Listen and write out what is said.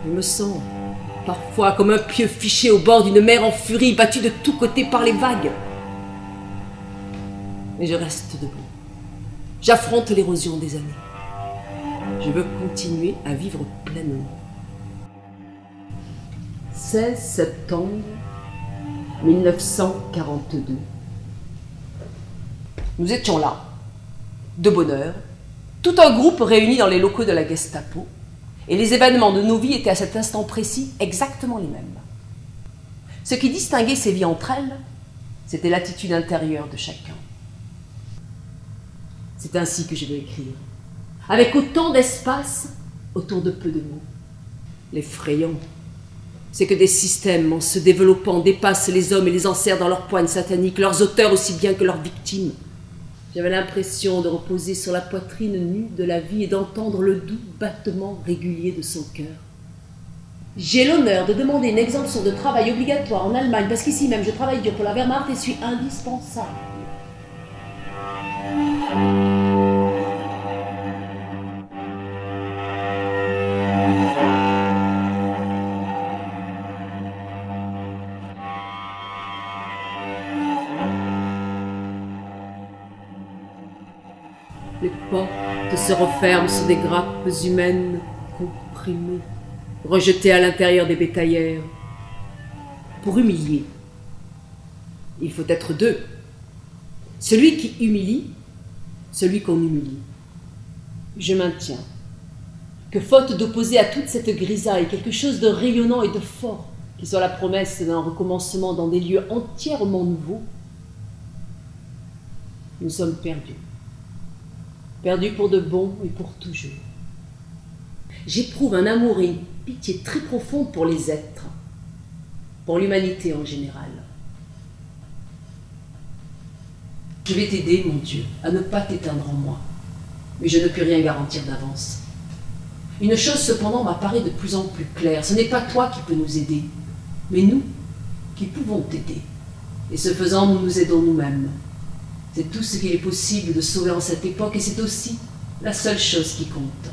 Je me sens parfois comme un pieu fiché au bord d'une mer en furie, battu de tous côtés par les vagues. Mais je reste debout. J'affronte l'érosion des années. Je veux continuer à vivre pleinement. 16 septembre 1942. Nous étions là, de bonne heure, tout un groupe réuni dans les locaux de la Gestapo, et les événements de nos vies étaient à cet instant précis exactement les mêmes. Ce qui distinguait ces vies entre elles, c'était l'attitude intérieure de chacun. C'est ainsi que je vais écrire, avec autant d'espace autour de peu de mots. L'effrayant, c'est que des systèmes, en se développant, dépassent les hommes et les enserrent dans leurs poignes sataniques, leurs auteurs aussi bien que leurs victimes. J'avais l'impression de reposer sur la poitrine nue de la vie et d'entendre le doux battement régulier de son cœur. J'ai l'honneur de demander une exemption de travail obligatoire en Allemagne, parce qu'ici même je travaille dur pour la Wehrmacht et suis indispensable. Les portes se referment sur des grappes humaines comprimées, rejetées à l'intérieur des bétaillères. Pour humilier, il faut être deux. Celui qui humilie, celui qu'on humilie. Je maintiens que faute d'opposer à toute cette grisaille quelque chose de rayonnant et de fort, qui soit la promesse d'un recommencement dans des lieux entièrement nouveaux, nous sommes perdus. Perdus pour de bon et pour toujours. J'éprouve un amour et une pitié très profonde pour les êtres, pour l'humanité en général. Je vais t'aider, mon Dieu, à ne pas t'éteindre en moi, mais je ne puis rien garantir d'avance. Une chose cependant m'apparaît de plus en plus claire, ce n'est pas toi qui peux nous aider, mais nous qui pouvons t'aider. Et ce faisant, nous nous aidons nous-mêmes. C'est tout ce qu'il est possible de sauver en cette époque et c'est aussi la seule chose qui compte.